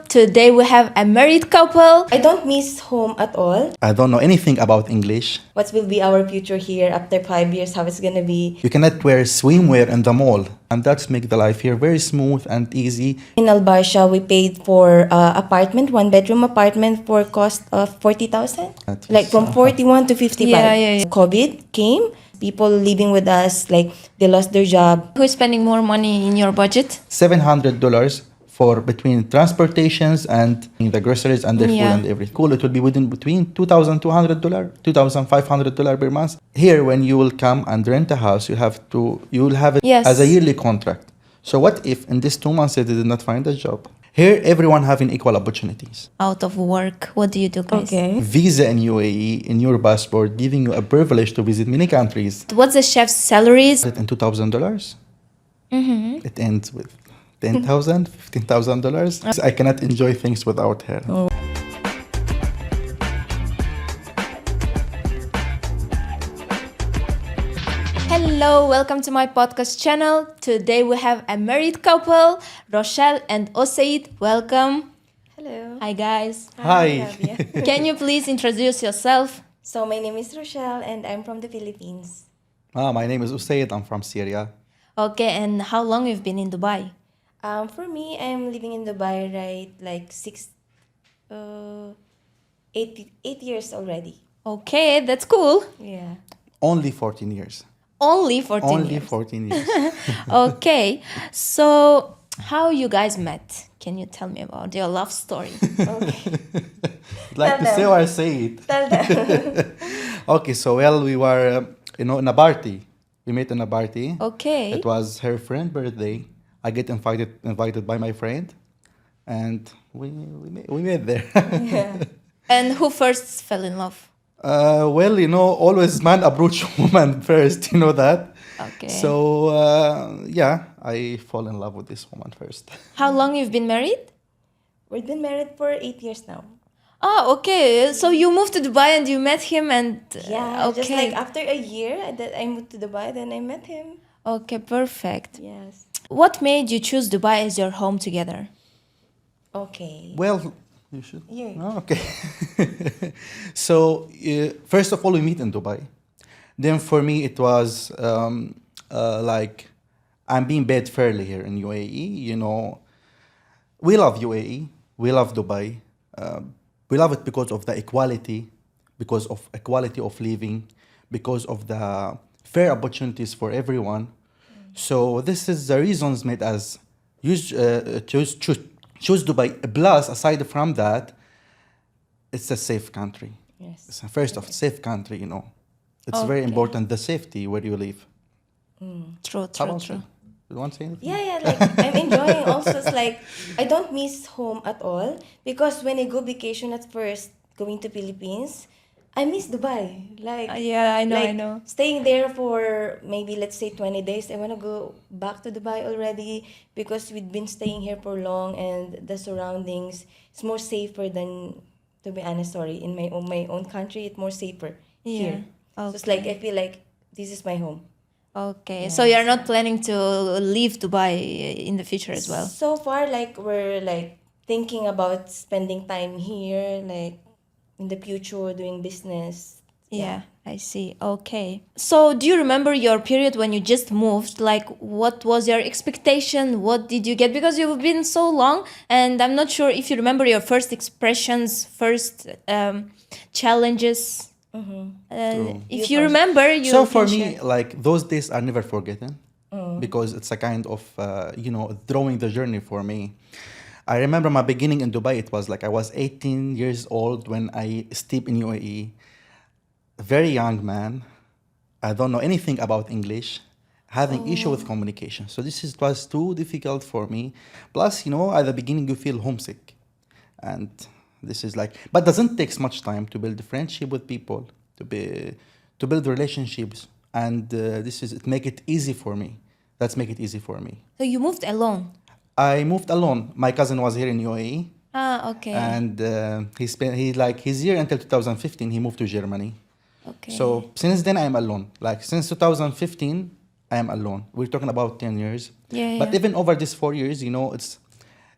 Today we have a married couple. I don't miss home at all. I don't know anything about English. What will be our future here after 5 years? How it's gonna be? You cannot wear swimwear in the mall. And that's make the life here very smooth and easy. In Albarsha, we paid for apartment, 1 bedroom apartment for cost of 40,000. Like from 41 to 55. Yeah. COVID came. People living with us, like they lost their job. Who's spending more money in your budget? $700 for between transportations and the groceries and the food Yeah. and everything. Cool, it will be between $2,200, $2,500 per month. Here, when you will come and rent a house, you will have it Yes. as a yearly contract. So what if in these 2 months they did not find a job? Here, everyone having equal opportunities. Out of work, what do you do, guys? Okay. Visa in UAE, in your passport, giving you a privilege to visit many countries. What's the chef's salaries? In $2,000, it ends with $10,000, $15,000. I cannot enjoy things without her. Hello, welcome to my podcast channel. Today we have a married couple, Rochelle and Osaid. Welcome. Hello. Hi, guys. Hi. Rabia. Can you please introduce yourself? So my name is Rochelle and I'm from the Philippines. My name is Usaid. I'm from Syria. Okay, and how long you've been in Dubai? For me, I'm living in Dubai, right? Like 8 years already. Okay, that's cool. Yeah. Only 14 years. Only 14 Only years. 14 years. Okay, so how you guys met? Can you tell me about your love story? Okay. Like to Tell say them. or say it. Tell them. Okay, so we were, in a party. We met in a party. Okay. It was her friend's birthday. I get invited by my friend, and we met there. Yeah. And who first fell in love? Always man approach woman first. You know that. Okay. So I fall in love with this woman first. How long you've been married? We've been married for 8 years now. Oh, okay. So you moved to Dubai and you met him and... Yeah, okay. just like after a year that I moved to Dubai, then I met him. Okay, perfect. Yes. What made you choose Dubai as your home together? Okay. Well, you should. Yeah. Oh, okay. So first of all, we meet in Dubai. Then for me, it was like I'm being paid fairly here in UAE. We love UAE. We love Dubai. We love it because of the equality, because of equality of living, because of the fair opportunities for everyone. So this is the reasons made us choose Dubai. Plus, aside from that, it's a safe country. Yes. It's a first of safe country. It's very Okay. important, the safety where you live. True, How true, about true. you? You want to say anything? Yeah, like I'm enjoying also. It's like I don't miss home at all because when I go vacation at first, going to Philippines, I miss Dubai. Like Yeah, I know, I like know. staying there for maybe let's say 20 days. I want to go back to Dubai already because we've been staying here for long and the surroundings is more safer than, to be honest, sorry, in my own country it's more safer here. So it's like I feel like this is my home. Okay, so you're not planning to leave Dubai in the future as well? So far, like we're like thinking about spending time here, like in the future doing business. Yeah, I see. Okay. So do you remember your period when you just moved? Like, what was your expectation? What did you get? Because you've been so long, and I'm not sure if you remember your first expressions, first challenges. If you first. remember, you So for can me, share. like those days are never forgotten because it's a kind of throwing the journey for me. I remember my beginning in Dubai. It was like I was 18 years old when I stepped in UAE. Very young man. I don't know anything about English. Having issue with communication. So it was too difficult for me. Plus, at the beginning you feel homesick, and this is like, but doesn't take much time to build a friendship with people, to build relationships, and it make it easy for me. That's make it easy for me. So you moved alone? I moved alone. My cousin was here in UAE, Ah, okay. and he's here until 2015. He moved to Germany. Okay. So since then I am alone. Like since 2015, I am alone. We're talking about 10 years. Yeah, But yeah. even over these 4 years,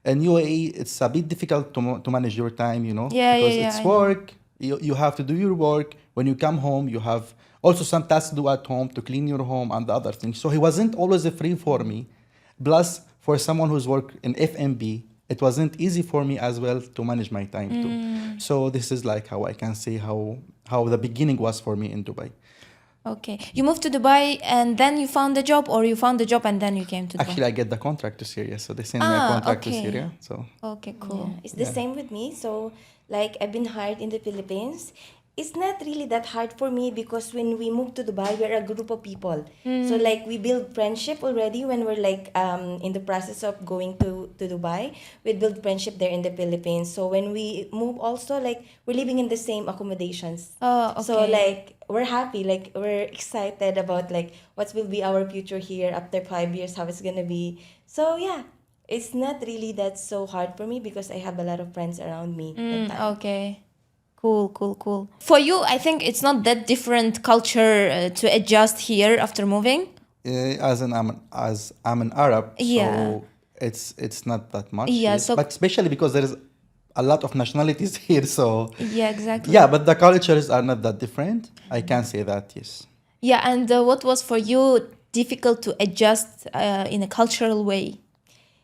In UAE, it's a bit difficult to manage your time, Yeah, because yeah, it's I know. work. You have to do your work. When you come home, you have also some tasks to do at home to clean your home and the other things. So he wasn't always free for me. Plus, for someone who's worked in FMB, it wasn't easy for me as well to manage my time too. So this is like how I can say how the beginning was for me in Dubai. Okay. You moved to Dubai and then you found a job, or you found a job and then you came to Dubai? Actually, I get the contract to Syria, so they send me a contract to okay. Syria. So Okay, cool. Yeah, it's the same with me. So, like, I've been hired in the Philippines. It's not really that hard for me because when we moved to Dubai, we're a group of people. So, like, we build friendship already when we're like in the process of going to Dubai. We build friendship there in the Philippines. So when we move, also like we're living in the same accommodations. Oh, okay. So like we're happy, like we're excited about like what will be our future here after 5 years, how it's gonna be. So yeah, it's not really that so hard for me because I have a lot of friends around me that time. Okay. Cool. For you, I think it's not that different culture to adjust here after moving. as I'm an Arab, Yeah. so it's not that much. Yeah, yes. so- But especially because there is a lot of nationalities here, so Yeah, exactly. yeah. But the cultures are not that different. I can say that, yes. Yeah, and what was for you difficult to adjust in a cultural way?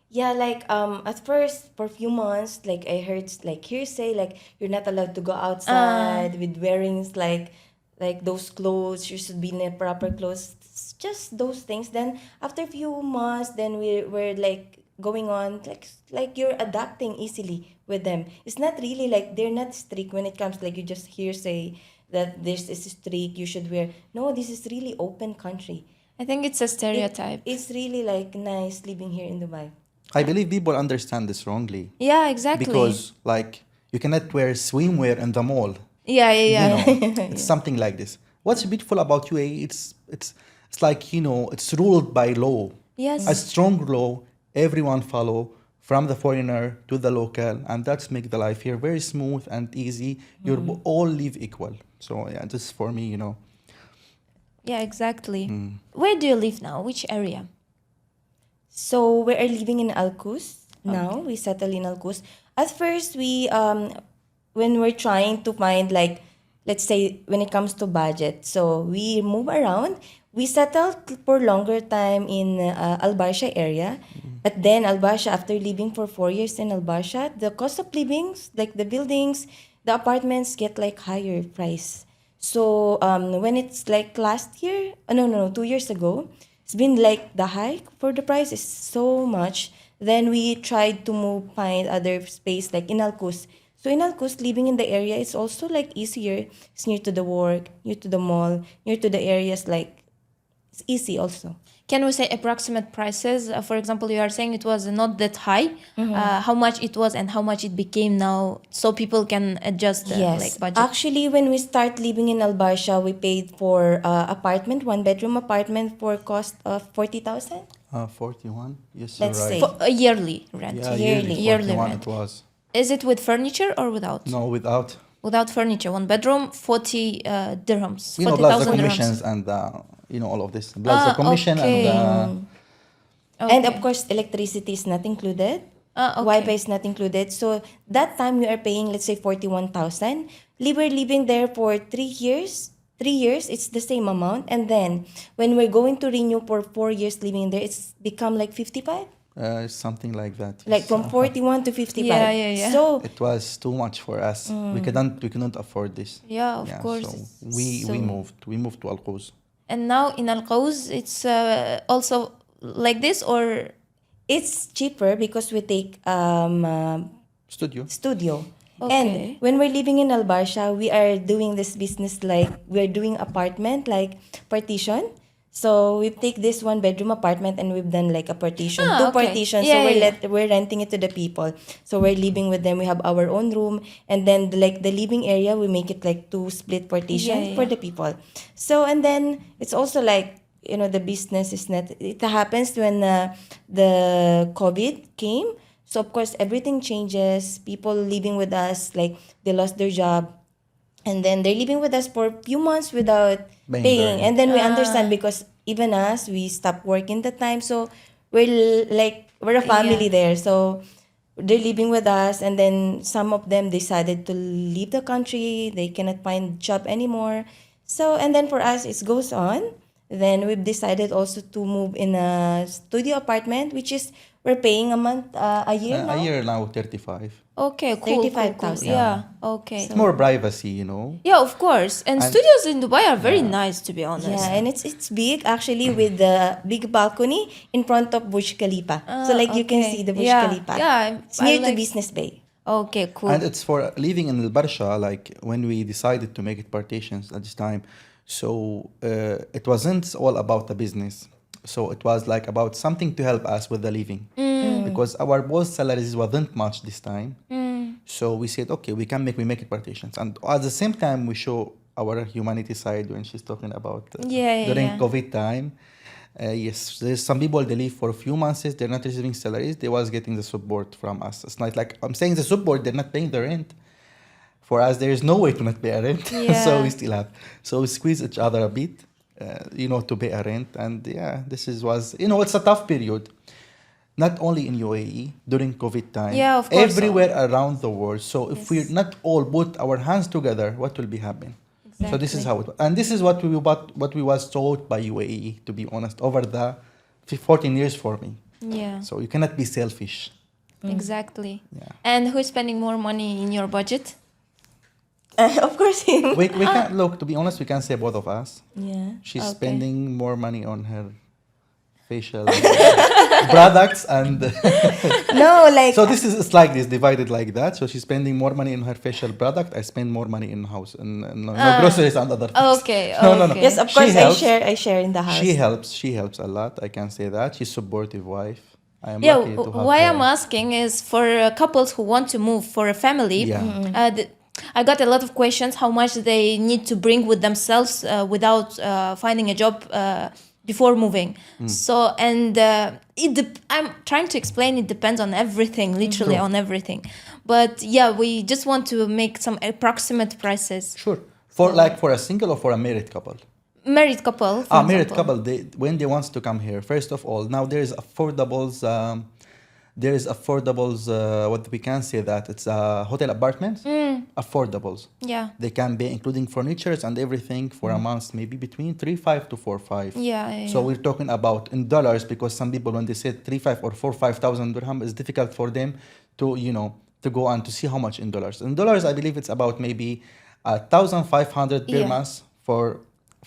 Yeah, like at first for a few months, like I heard like hearsay, like you're not allowed to go outside with wearings like those clothes. You should be in a proper clothes. It's just those things. Then after a few months, then we're like going on like you're adapting easily with them. It's not really like they're not strict when it comes like you just hearsay that this is strict. You should wear. No, this is really open country. I think it's a stereotype. It's really like nice living here in Dubai. I believe people understand this wrongly Yeah, exactly. because like you cannot wear swimwear in the mall. yeah. It's something like this. What's beautiful about UAE? It's like it's ruled by law. Yes. A strong law. Everyone follow from the foreigner to the local, and that's make the life here very smooth and easy. You all live equal. So yeah, this for me, Yeah, exactly. Where do you live now? Which area? So we are living in Al Quoz now. We settle in Al Quoz. At first, we when we're trying to find like, let's say when it comes to budget, so we move around. We settled for longer time in Al Barsha area. But then Al Barsha, after living for 4 years in Al Barsha, the cost of living, like the buildings, the apartments get like higher price. So when it's like last year, no, 2 years ago, it's been like the hike for the price is so much. Then we tried to move, find other space like in Alcus. So in Alcus, living in the area is also like easier. It's near to the work, near to the mall, near to the areas like it's easy also. Can we say approximate prices? For example, you are saying it was not that high. How much it was and how much it became now, so people can adjust the like budget. Actually, when we start living in Al Barsha, we paid for apartment, one bedroom apartment for cost of 40,000. 41. Yes, Let's you're right. say. For a yearly rent. Yeah, yearly. Yearly 41 rent. it was. Is it with furniture or without? No, without. Without furniture, one bedroom, 40 dirhams. Plus the 40,000 commissions dirhams. and all of this. Plus the commission okay. and And of course, electricity is not included. Okay. Wi-Fi is not included. So that time we are paying, let's say, 41,000. We were living there for 3 years. 3 years, it's the same amount. And then when we're going to renew for 4 years living there, it's become like 55. something like that. Like yes. from 41 to 55. Yeah. So It was too much for us. We couldn't afford this. Yeah, of course. So we So- moved to Al Quoz. And now in Al Qaws, it's also like this, or it's cheaper because we take Studio. studio. Okay. And when we're living in Al Barsha, we are doing this business like we're doing apartment like partition. So we take this one bedroom apartment and we've done like a partition, two okay. partitions. Yeah, so yeah. we're renting it to the people. So we're living with them. We have our own room, and then like the living area, we make it like two split partitions Yeah. for the people. So and then it's also like the business is not. It happens when the COVID came. So of course everything changes. People living with us like they lost their job, and then they're living with us for a few months without Paying paying. rent. And then we understand because even us, we stopped working the time. So we're a family there. So they're living with us, and then some of them decided to leave the country. They cannot find job anymore. So, and then for us, it goes on. Then we've decided also to move in a studio apartment, which is we're paying a month, a year A now. year now, 35. Okay, cool, cool, cool. 35,000. Yeah, okay. It's more privacy, you know. Yeah, of course. And studios in Dubai are very nice, to be honest. Yeah, and it's big actually, with the big balcony in front of Burj Khalifa. So like you can okay. see the Burj Yeah, Khalifa. yeah, It's near I to like- Business Bay. Okay, cool. And it's for living in Al Barsha, like when we decided to make it partitions at this time. So it wasn't all about the business. So it was like about something to help us with the living. Because our boss salaries wasn't much this time. So we said, okay, we make it partitions. And at the same time, we show our humanity side when she's talking about during yeah. COVID time. Yes, there's some people, they leave for a few months, they're not receiving salaries, they was getting the support from us. It's not like, I'm saying the support, they're not paying the rent. For us, there is no way to not pay a rent. Yeah. So we still have. So we squeeze each other a bit, to pay a rent. And yeah, was, it's a tough period. Not only in UAE, during COVID time. Yeah, of course. Everywhere around the world. So if we not all put our hands together, what will be happening? So this is how it, and this is what we was taught by UAE, to be honest, over the 14 years for me. Yeah, So you cannot be selfish. exactly. Yeah. And who's spending more money in your budget? Of course, him. We can't look, to be honest, we can say both of us. Yeah. She's Okay. spending more money on her facial products and No, like so this is, it's like this, divided like that. So she's spending more money in her facial product. I spend more money in house and no groceries and other things. Okay, No. okay. yes, of She course, helps. I share in the house. She helps a lot. I can say that. She's supportive wife. I am Yeah, lucky to have why her. I'm asking is for couples who want to move for a family. Yeah. I got a lot of questions how much they need to bring with themselves without finding a job before moving. So, and I'm trying to explain, it depends on everything, literally on everything. But yeah, we just want to make some approximate prices. Sure. For a single or for a married couple? Married couple, for Married example. couple, when they wants to come here, first of all, now there is affordables, what we can say that it's hotel apartments, affordables. Yeah. They can be including furnitures and everything for a month, maybe between 3,500 to 4,500. Yeah. So we're talking about in dollars, because some people, when they say 3,500 or 4,000 dirham, it's difficult for them to go on to see how much in dollars. In dollars, I believe it's about maybe 1,500 per Yeah. month for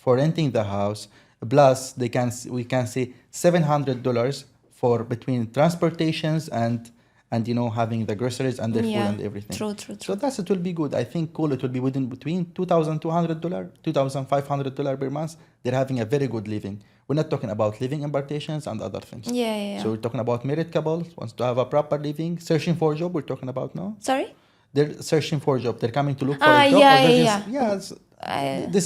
renting the house. Plus, we can say $700 for between transportations and having the groceries and the food and everything. True. So it will be good. I think it will be between $2,200, $2,500 per month. They're having a very good living. We're not talking about living in partitions and other things. Yeah. So we're talking about married couples wants to have a proper living, searching for a job. We're talking about now. Sorry? They're searching for a job. They're coming to look for a job.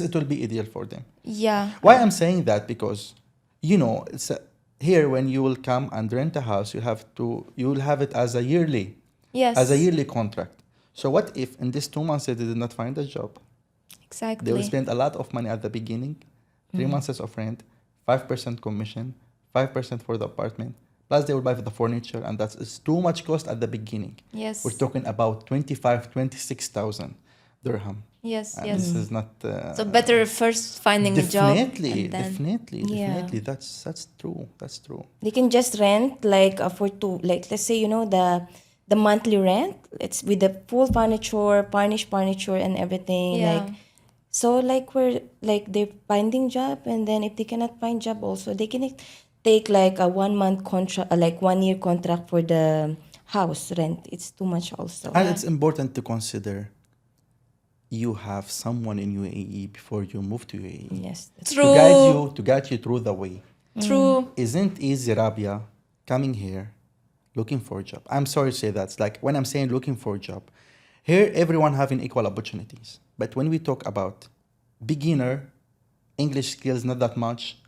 It will be ideal for them. Yeah. Why I'm saying that? Because it's here when you will come and rent a house, you will have it as a yearly contract. So what if in these 2 months they did not find a job? Exactly. They will spend a lot of money at the beginning, 3 months of rent, 5% commission, 5% for the apartment. Plus they will buy for the furniture, and it's too much cost at the beginning. Yes. We're talking about 26,000 dirham. Yes. And this is not. So better first finding a job. and then- Definitely. That's true. That's true. They can just rent like for two, like let's say the monthly rent. It's with the full furniture, furniture and everything. Yeah. Like so, they're finding job, and then if they cannot find job, also they can take like a 1 month contract, like 1 year contract for the house rent. It's too much also. And it's important to consider you have someone in UAE before you move to UAE. Yes. True. To guide you through the way. True. Isn't easy, Rabia, coming here, looking for a job. I'm sorry to say that. It's like when I'm saying looking for a job, here everyone having equal opportunities. But when we talk about beginner, English skills not that much,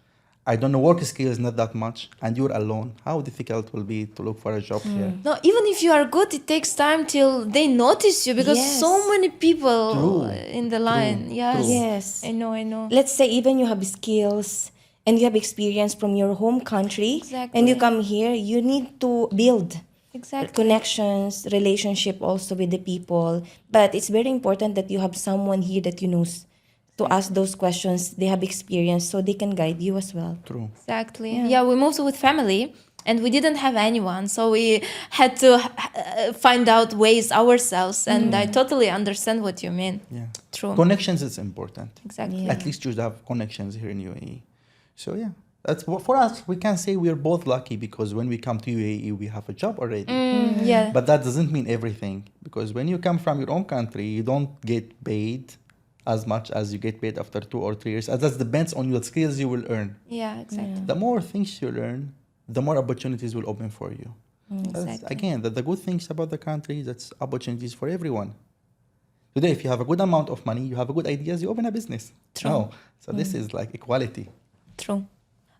I don't know, work skills not that much, and you're alone, how difficult will be to look for a job here? No, even if you are good, it takes time till they notice you because Yes. so many people True. in the line. Yes. True. Yes. I know. Let's say even you have skills and you have experience from your home country, Exactly. and you come here, you need to build. Exactly. connections, relationship also with the people. But it's very important that you have someone here that you know to ask those questions. They have experience, so they can guide you as well. True. Exactly. Yeah, we moved with family and we didn't have anyone. So we had to find out ways ourselves. And I totally understand what you mean. Yeah. True. Connections is important. Exactly. Yeah. At least you should have connections here in UAE. So yeah, that's for us. We can say we're both lucky because when we come to UAE, we have a job already. Yeah. But that doesn't mean everything because when you come from your own country, you don't get paid as much as you get paid after 2 or 3 years. And that depends on your skills you will earn. Yeah, exactly. The more things you learn, the more opportunities will open for you. That's, Exactly. again, the good things about the country, that's opportunities for everyone. Today, if you have a good amount of money, you have a good ideas, you open a business. True. No. So this is like equality. True.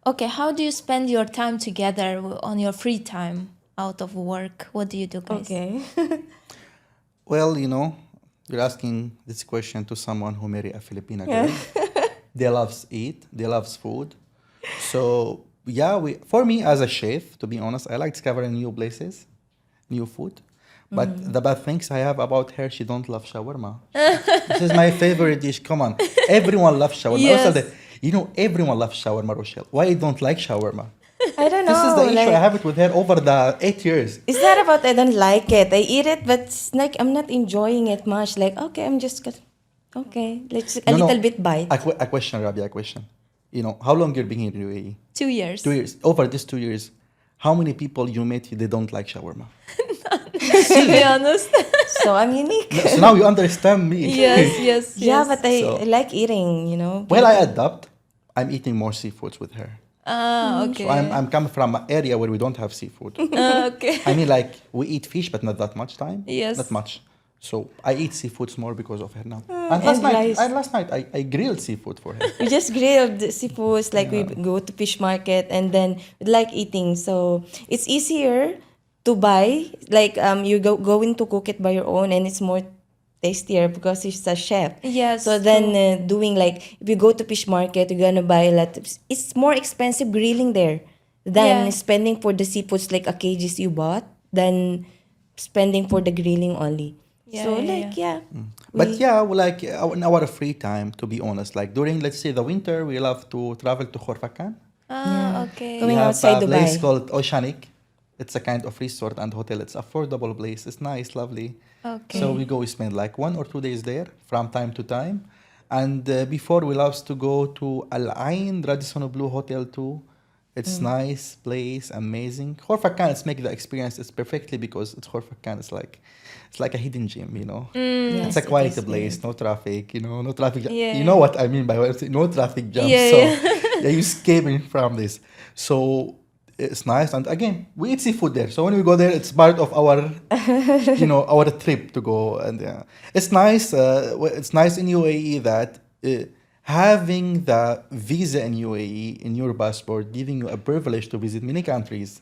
Okay, how do you spend your time together on your free time out of work? What do you do, guys? Okay. Well, you're asking this question to someone who marry a Filipina girl. They loves eat, they loves food. So yeah, for me as a chef, to be honest, I like discovering new places, new food. But the bad things I have about her, she don't love shawarma. This is my favorite dish. Come on, everyone loves shawarma. Yes. Also, everyone loves shawarma, Rochelle. Why you don't like shawarma? I don't know. This is the issue. I like, have it with her over the 8 years. it's not about I don't like it. I eat it, but it's like I'm not enjoying it much. Like, okay, I'm just gonna, okay, let's a little bit bite. A question, Rabia, a question. How long you've been here in UAE? 2 years. 2 years. Over these 2 years, how many people you met they don't like shawarma? To be honest. So I'm unique. So now you understand me. yes. Yeah, but I So- like eating. Well, I adapt. I'm eating more seafoods with her. Okay. So I'm coming from an area where we don't have seafood. Okay. I mean, like, we eat fish, but not that much time. Yes. Not much. So I eat seafoods more because of her now. And and last night, I grilled seafood for her. We just grilled the seafoods, like we go to fish market and then we like eating. So it's easier to buy. Like you going to cook it by your own, and it's more tastier because she's a chef. Yes, So then doing like if you go to fish market, you're gonna buy a lot. It's more expensive grilling there than Yeah. spending for the seafoods like a kgs you bought than spending for the grilling only. Yeah, So yeah, like yeah. But yeah, like in our free time, to be honest, like during, let's say, the winter, we love to travel to Khorfakan. Okay. Going We have outside a place Dubai. called Oceanic. It's a kind of resort and hotel. It's affordable place. It's nice, lovely. Okay. So we go, we spend like 1 or 2 days there from time to time. And before we love to go to Al Ain Radisson Blue Hotel too. It's nice place, amazing. Khorfakan, it's make the experience it's perfectly because it's Khorfakan. It's like a hidden gem. Yes, It's a it quiet is place, no traffic, no traffic. Yeah. You know what I mean by what no traffic jam. Yeah, so yeah. you escaping from this. So it's nice, and again, we eat seafood there. So when we go there, it's part of our, our trip to go. And it's nice. It's nice in UAE that having the visa in UAE in your passport, giving you a privilege to visit many countries.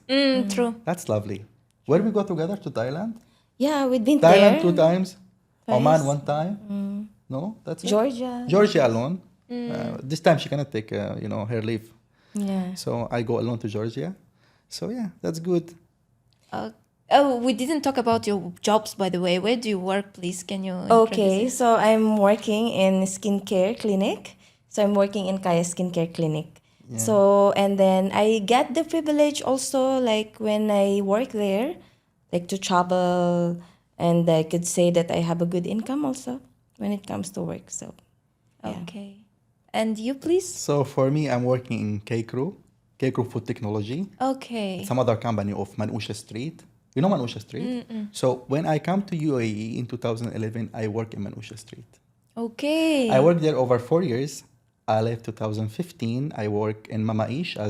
True. That's lovely. Where we go together to Thailand? Yeah, we've been Thailand there. 2 times, Nice. Oman 1 time. No, that's it. Georgia. Georgia alone. This time she cannot take, her leave. Yeah. So I go alone to Georgia. So yeah, that's good. We didn't talk about your jobs, by the way. Where do you work, please? Can you Okay, introduce so I'm working in skincare clinic. So I'm working in Kaya Skincare Clinic. Yeah. So and then I get the privilege also like when I work there, like to travel, and I could say that I have a good income also when it comes to work. So it? yeah. Okay. And you, please? So for me, I'm working in K-Crew Food Technology. Okay. It's another company of Manusha Street. You know Manusha Street? So when I come to UAE in 2011, I work in Manusha Street. Okay. I worked there over 4 years. I left 2015. I work in Mama Ish I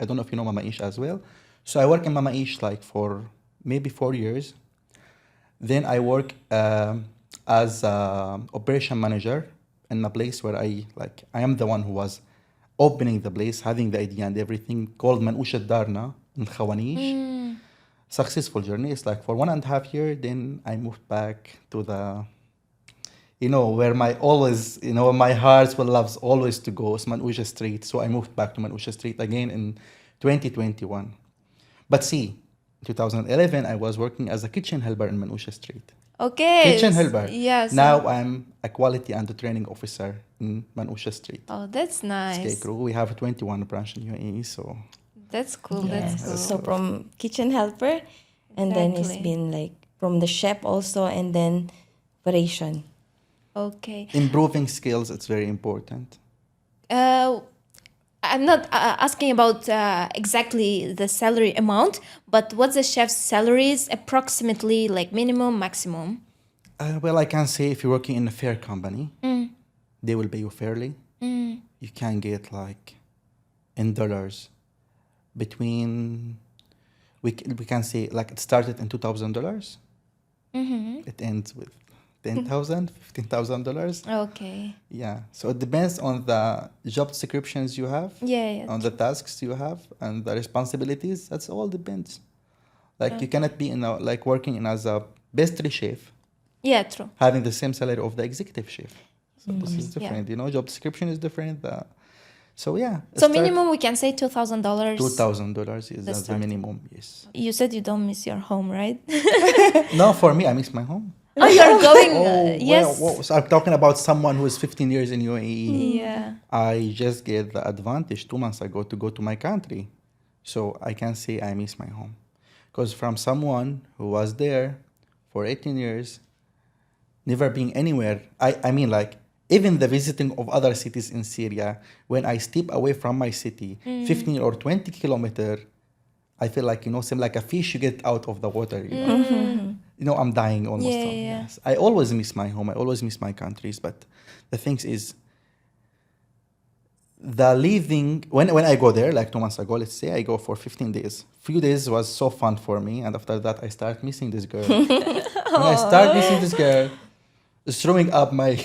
don't know if you know Mama Ish as well. So I work in Mama Ish like for maybe 4 years. Then I work as operation manager in a place where I am the one who was opening the place, having the idea and everything, called Manusha Darna in Khawanish. Successful journey. It's like for 1.5 years. Then I moved back to the where my heart loves always to go is Manusha Street. So I moved back to Manusha Street again in 2021. But see, 2011, I was working as a kitchen helper in Manusha Street. Okay. Kitchen helper. Yes. Now I'm a quality and training officer in Manusha Street. Oh, that's nice. Scarecrow. We have 21 branch in UAE, so That's cool. Yes. That's cool. So from kitchen helper, and then it's Exactly. been like from the chef also, and then operation. Okay. improving skills, it's very important. I'm not asking about exactly the salary amount, but what's the chef's salaries approximately, like minimum, maximum? Well, I can say if you're working in a fair company, they will pay you fairly. You can get like in dollars between, we can say like it started in $2,000. It ends with $10,000, $15,000. Okay. Yeah. So it depends on the job descriptions you have, Yeah. on the tasks you have, and the responsibilities. That's all depends. Like you cannot be in a, like working in as a pastry chef Yeah, true. having the same salary of the executive chef. So this is Yeah. different. You know, job description is different. So yeah. So minimum, we can say $2,000. $2,000 is The the starting. minimum. Yes. You said you don't miss your home, right? No, for me, I miss my home. Oh, you're going. Yes. So I'm talking about someone who is 15 years in UAE. Yeah. I just get the advantage 2 months ago to go to my country. So I can say I miss my home. Because from someone who was there for 18 years, never being anywhere, I mean like, even the visiting of other cities in Syria, when I step away from my city, 15 or 20 kilometer, I feel like, you know, same like a fish you get out of the water, you know. You know, I'm dying almost. Yeah, from- yeah. Yes. I always miss my home. I always miss my countries. But the thing is, the leaving, when I go there, like 2 months ago, let's say I go for 15 days. Few days was so fun for me. And after that, I start missing this girl. When I start missing this girl, it's throwing up my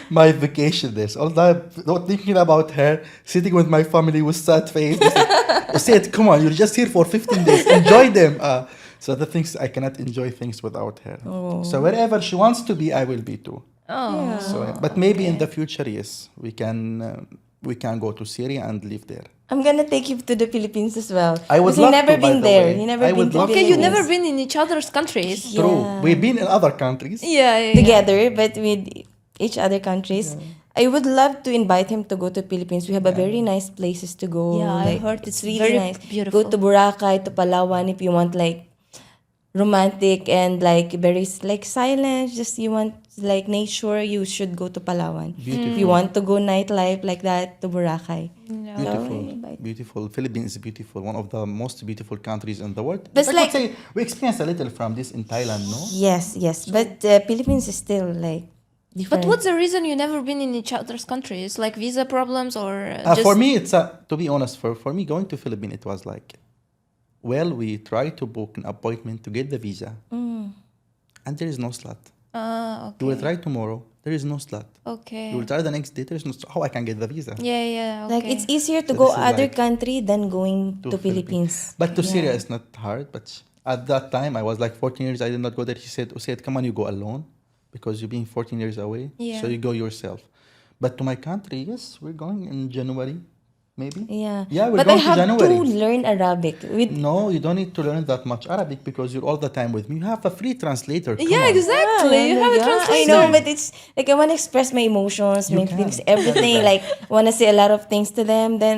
my vacation days. All that, not thinking about her, sitting with my family with sad face. I said, come on, you're just here for 15 days. Enjoy them. So the things, I cannot enjoy things without her. So wherever she wants to be, I will be too. Oh. So, but maybe in the future, yes, we can go to Syria and live there. I'm gonna take you to the Philippines as well. I would 'Cause he love never to, by been the there. way. He never I been would to love Okay, to. you've Philippines. never been in each other's countries. True. Yeah. We've been in other countries. Yeah. Together, but with each other countries. I would love to invite him to go to Philippines. We have a very nice places to go. Yeah, I like, heard it's really very nice. beautiful. Go to Boracay, to Palawan if you want like romantic and like very like silent. Just you want like nature, you should go to Palawan. Beautiful. If you want to go nightlife like that, to Boracay. Beautiful, So, beautiful. Philippines is beautiful. One of the most beautiful countries in the world. But I like- could say we experienced a little from this in Thailand, no? yes. But Philippines is still like different. But what's the reason you never been in each other's countries? Like visa problems or just... For me, it's to be honest. For me, going to Philippines, it was like, well, we try to book an appointment to get the visa, and there is no slot. Ah, You will okay. try tomorrow. There is no slot. Okay. You will try the next day. There is no. How I can get the visa? Yeah, okay. Like it's easier to So go this is other like- country than going to Philippines. But to Syria, it's not hard. But at that time, I was like 14 years. I did not go there. She said, come on, you go alone because you're being 14 years away. Yeah. So you go yourself. But to my country, yes, we're going in January, maybe. Yeah. Yeah, we're but I going to have January. to learn Arabic. With No, you don't need to learn that much Arabic because you're all the time with me. You have a free translator. Come Yeah, on. exactly. You have a yeah, I translator. know, but it's like I want to express my emotions, my can. feelings, everything. Like want to say a lot of things to them. Then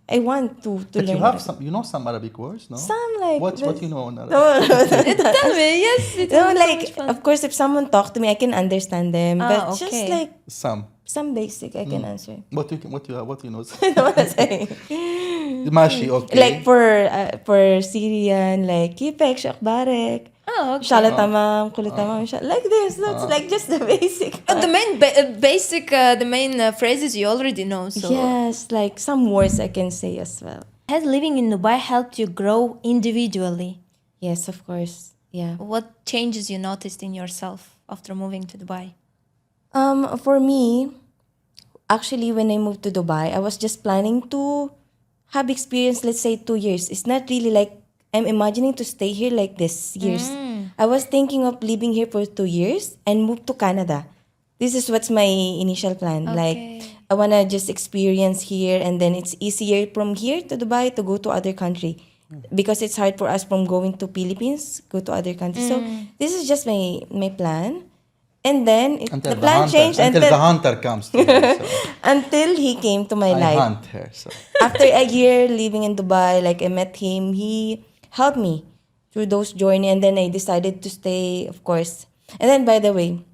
I want to But learn. you have Arabic. some, you know some Arabic words, no? Some, like, what this- you know on Arabic? Tell me, yes. It No, will be so like much fun. of course, if someone talk to me, I can understand them. But just okay. like Some. basic, I can answer. What you know? I don't want to say. Mashi, okay. Like for Syrian, like kipek, shakbarek, Oh, okay. shala tamam, kulit tamam, like this. That's like just the basic. The main the main phrases you already know. So Yes, like some words I can say as well. has living in Dubai helped you grow individually? Yes, of course. Yeah. What changes you noticed in yourself after moving to Dubai? For me, actually, when I moved to Dubai, I was just planning to have experience, let's say 2 years. It's not really like I'm imagining to stay here like this years. I was thinking of living here for 2 years and move to Canada. This is what's my initial plan. Like, Okay. I want to just experience here and then it's easier from here to Dubai to go to other country. because it's hard for us from going to Philippines, go to other countries. So this is just my plan. And then the plan changed until the hunter comes to me. So until he came to my I life. hunt her. So After a year living in Dubai, like I met him, he helped me through those journey, and then I decided to stay, of course. And then, by the way,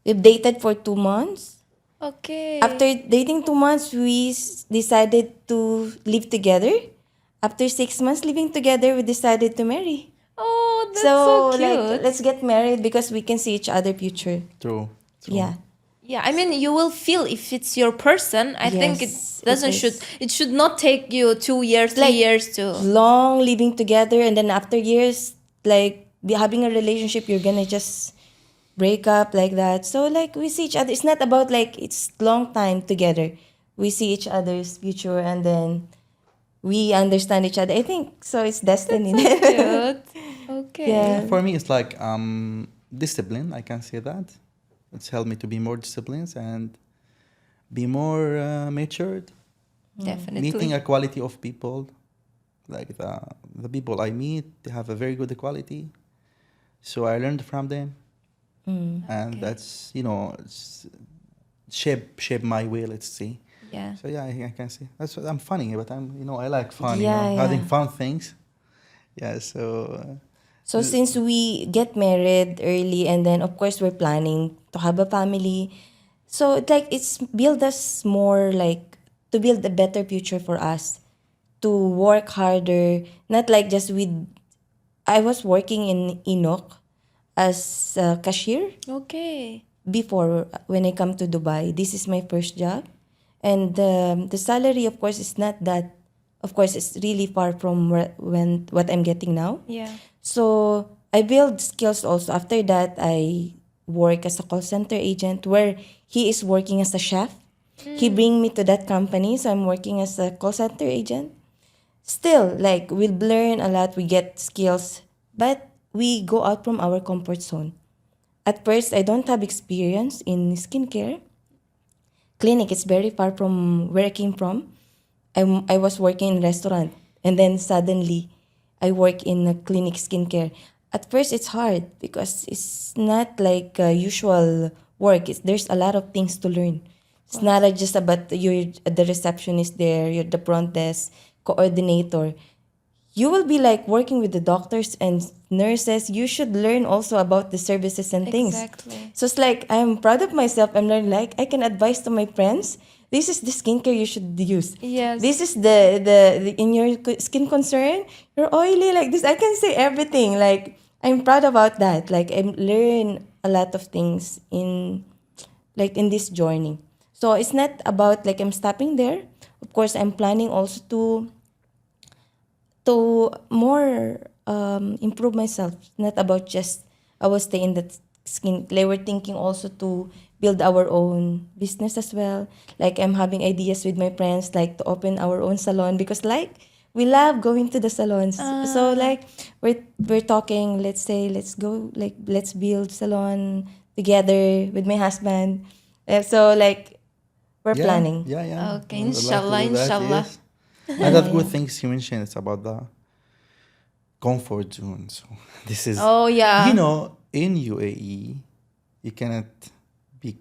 we've dated for 2 months. Okay. After dating 2 months, we decided to live together. After 6 months living together, we decided to marry. Oh, that's so cute. like, let's get married because we can see each other future. true. Yeah. Yeah, I mean, you will feel if it's your person. I think it Yes, doesn't it should is. it should not take you 2 years, 3 Like, years to. long living together, and then after years, like having a relationship, you're gonna just break up like that. So like we see each other. It's not about like it's long time together. We see each other's future, and then we understand each other. I think so. It's destiny. Cute. Okay. Yeah. For me, it's like discipline. I can say that. It's helped me to be more disciplined and be more matured. Definitely. Meeting a quality of people, like the people I meet, they have a very good quality. So I learned from them, and that's it's shape my way. Let's see. Yeah. So yeah, I can see. That's what I'm funny, but I like fun. Yeah, having yeah. fun things. Yeah. So So since we get married early, and then of course we're planning to have a family, so it's build us more like to build a better future for us, to work harder, not like just with. I was working in Enoch as a cashier Okay. before when I come to Dubai. This is my first job, and the salary, of course, is not that. Of course, it's really far from what I'm getting now. Yeah. So I build skills also. After that, I work as a call center agent where he is working as a chef. He bring me to that company, so I'm working as a call center agent. Still, like we learn a lot, we get skills, but we go out from our comfort zone. At first, I don't have experience in skincare. Clinic is very far from where I came from. I was working in restaurant, and then suddenly I work in a clinic skincare. At first it's hard because it's not like usual work. There's a lot of things to learn. It's not just about you're the receptionist there, you're the front desk coordinator. You will be like working with the doctors and nurses. You should learn also about the services and things. Exactly. So it's like I'm proud of myself. I'm learning like I can advise to my friends. This is the skincare you should use. Yes. This is the in your skin concern. You're oily like this. I can say everything. Like I'm proud about that. Like I learn a lot of things in this journey. So it's not about like I'm stopping there. Of course, I'm planning also to more improve myself. Not about just I will stay in that skin. Like we're thinking also to build our own business as well. Like I'm having ideas with my friends, like to open our own salon because like we love going to the salons. So like we're talking. Let's say let's go like let's build salon together with my husband. So like we're planning. Yeah, yeah. Okay, I would like to inshallah, do that, inshallah. yes. Another good things you mentioned is about the comfort zone. So this is, Oh yeah. in UAE, you cannot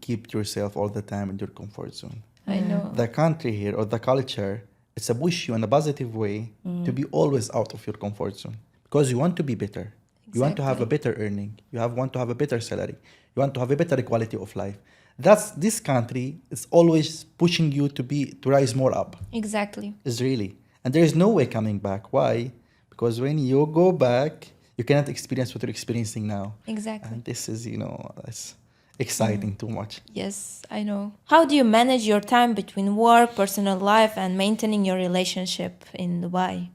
keep yourself all the time in your comfort zone. I know. The country here or the culture, it's a push you in a positive way to be always out of your comfort zone because you want to be better. You want to have a better earning. Want to have a better salary. You want to have a better quality of life. This country is always pushing you to rise more up. Exactly. Is really. And there is no way coming back. Why? Because when you go back, you cannot experience what you're experiencing now. Exactly. And this is, it's exciting too much. Yes, I know. How do you manage your time between work, personal life, and maintaining your relationship in Dubai?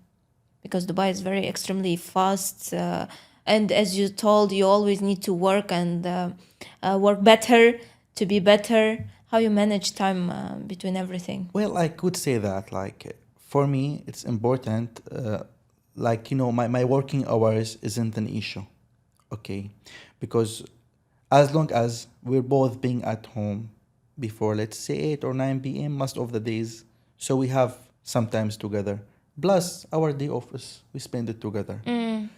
Because Dubai is very extremely fast, and as you told, you always need to work and work better to be better. How you manage time between everything? Well, I could say that, like, for me, it's important, my working hours isn't an issue, okay? Because as long as we're both being at home before, let's say, 8 or 9 p.m. most of the days, so we have sometimes together, Plus, our day off is we spend it together.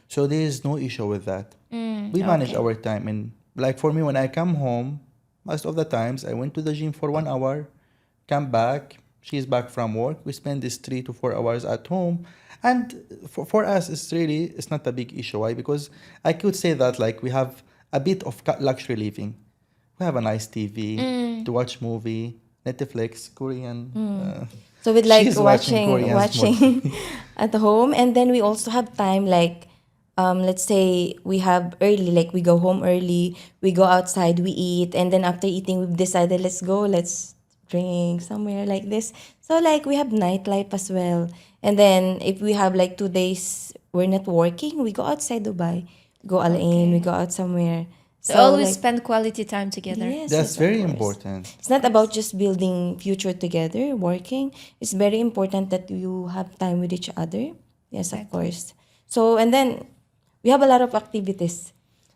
So there is no issue with that. We manage Okay. our time. And like for me, when I come home, most of the times I went to the gym for 1 hour, come back, she's back from work. We spend this 3 to 4 hours at home. And for us, it's not a big issue. Why? Because I could say that like we have a bit of luxury living. We have a nice TV to watch movie, Netflix, Korean. So with like She's watching Koreans more. watching at home, and then we also have time like let's say we have early, like we go home early, we go outside, we eat, and then after eating we've decided let's drink somewhere like this. So like we have nightlife as well. And then if we have like 2 days we're not working, we go outside Dubai, go Al Ain, we Okay. go out somewhere. So always like, spend quality time together. yes, That's yes, of very course. important. It's not about just building future together, working. It's very important that you have time with each other. Yes, of course. So, and then we have a lot of activities.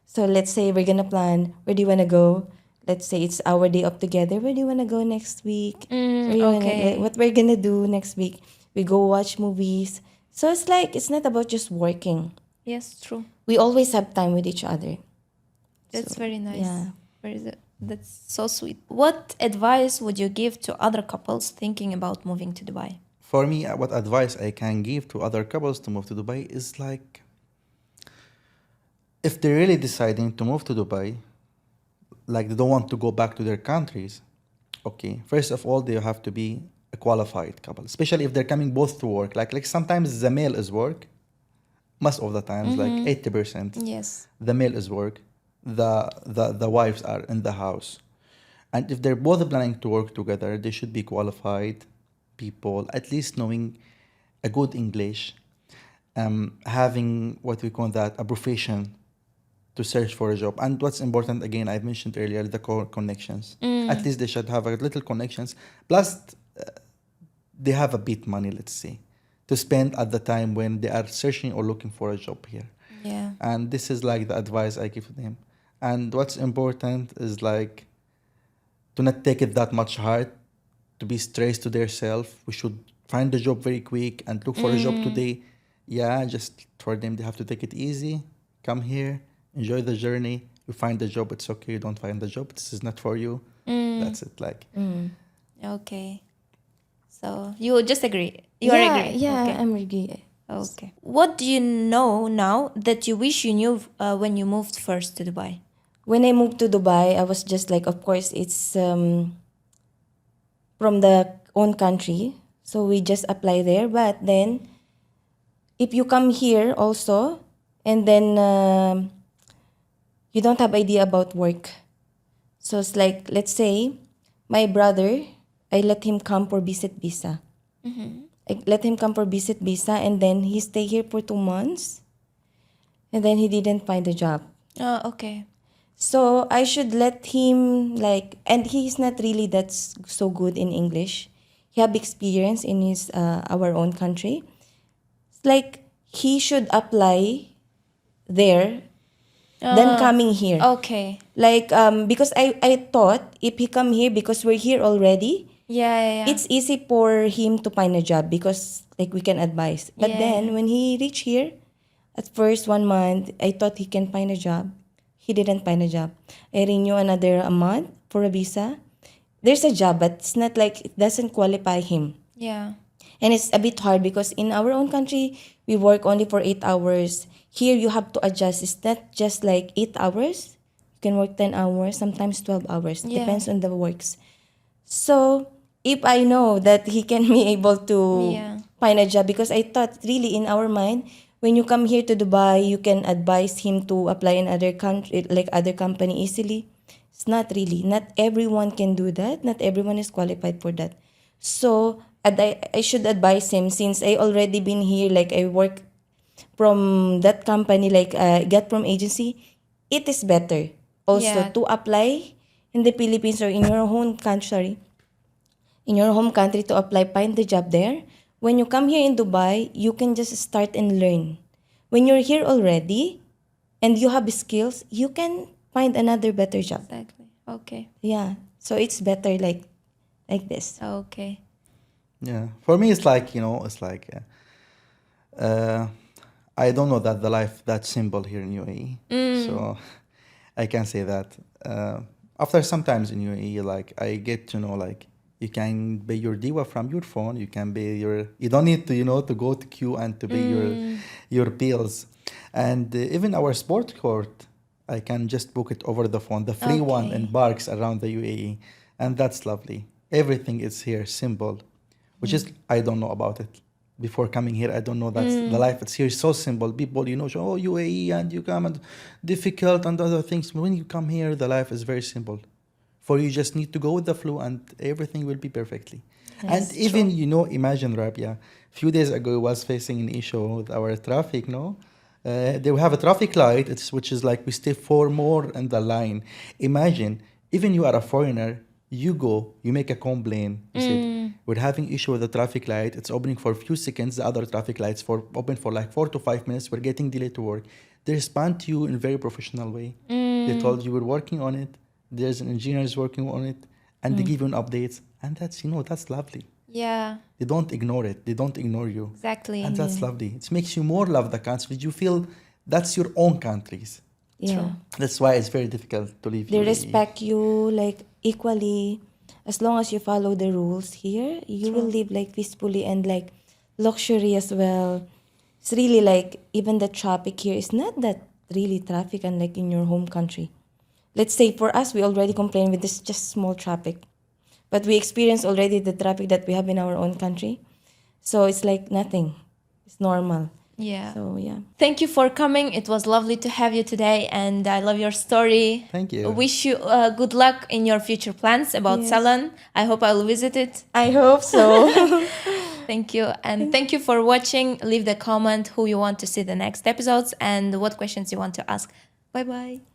So let's say we're gonna plan, where do you wanna go? Let's say it's our day off together. Where do you wanna go next week? Where you okay. what we're gonna do next week? We go watch movies. So it's like it's not about just working. Yes, true. We always have time with each other. That's very nice. yeah. That's so sweet. What advice would you give to other couples thinking about moving to Dubai? For me, what advice I can give to other couples to move to Dubai is like, if they're really deciding to move to Dubai, like they don't want to go back to their countries, okay, first of all, they have to be a qualified couple, especially if they're coming both to work. Like sometimes the male is work, most of the times, like 80%, Yes. the male is work, the wives are in the house. And if they're both planning to work together, they should be qualified people, at least knowing a good English, having what we call that a profession to search for a job. And what's important, again, I mentioned earlier, the core connections. At least they should have a little connections. Plus, they have a bit money, let's say, to spend at the time when they are searching or looking for a job here. Yeah. And this is like the advice I give them. And what's important is like to not take it that much hard, to be stressed to their self. We should find a job very quick and look for a job today. Yeah, just for them, they have to take it easy. Come here, enjoy the journey. You find the job, it's okay. You don't find the job, this is not for you. That's it. Like, Okay. So you just agree. You are yeah, agree. yeah, Okay. I'm agree. Okay. What do you know now that you wish you knew when you moved first to Dubai? When I moved to Dubai, I was just like, of course, it's from the own country, so we just apply there. But then, if you come here also, and then you don't have idea about work, so it's like, let's say, my brother, I let him come for visit visa. I let him come for visit visa, and then he stay here for 2 months, and then he didn't find a job. Okay. So I should let him like, and he's not really so good in English. He have experience in his our own country. It's like he should apply there, then coming here. Okay. Like because I thought if he come here because we're here already, Yeah. it's easy for him to find a job because like we can advise. But Yeah. then when he reached here, at first 1 month, I thought he can find a job. He didn't find a job. I renew another a month for a visa. There's a job, but it's not like it doesn't qualify him. Yeah. And it's a bit hard because in our own country, we work only for 8 hours. Here, you have to adjust. It's not just like 8 hours. You can work 10 hours, sometimes 12 hours. Yeah. Depends on the works. So, if I know that he can be able to Yeah. find a job, because I thought really in our mind, when you come here to Dubai, you can advise him to apply in other country, like other company easily. It's not really. Not everyone can do that. Not everyone is qualified for that. So, I should advise him since I already been here, like I work from that company, like get from agency. It is better also Yeah. to apply in the Philippines or in your own country, sorry, in your home country to apply, find the job there. When you come here in Dubai, you can just start and learn. When you're here already and you have skills, you can find another better job. Exactly. Okay. Yeah. So it's better like this. Okay. yeah, for me, it's like, it's like Uh, I don't know that the life that simple here in UAE. So I can say that. After sometimes in UAE, like I get to know like you can pay your diwa from your phone. You can pay your. You don't need to to go to queue and to pay your bills, and even our sport court, I can just book it over the phone, the free one Okay. in parks around the UAE, and that's lovely. Everything is here simple, which is I don't know about it. Before coming here, I don't know that's the life. It's here so simple. People, say, oh, UAE, and you come and difficult and other things. When you come here, the life is very simple. For you just need to go with the flow and everything will be perfectly. And Yes, even, imagine Rabia, a few days ago, I was facing an issue with our traffic, no? They will have a traffic light, which is like we stay four more in the line. Imagine, even you are a foreigner, you go, you make a complaint. You said, we're having issue with the traffic light. It's opening for a few seconds. The other traffic lights open for like 4 to 5 minutes. We're getting delayed to work. They respond to you in a very professional way. They told you we're working on it. There's an engineer is working on it, and they give you an updates. And that's lovely. Yeah, They don't ignore it. They don't ignore you. exactly. And that's lovely. It makes you more love the country. You feel that's your own countries. yeah. That's why it's very difficult to leave They UAE. respect you like equally. As long as you follow the rules here, you will live like peacefully and like luxury as well. It's really like even the traffic here is not that really traffic unlike in your home country. Let's say for us, we already complain with this just small traffic, but we experience already the traffic that we have in our own country. So it's like nothing. It's normal. Yeah. So yeah. Thank you for coming. It was lovely to have you today, and I love your story. Thank you. Wish you good luck in your future plans about Yes. Salon. I hope I will visit it. I hope so. Thank you. And thank you for watching. Leave the comment who you want to see the next episodes and what questions you want to ask. Bye bye.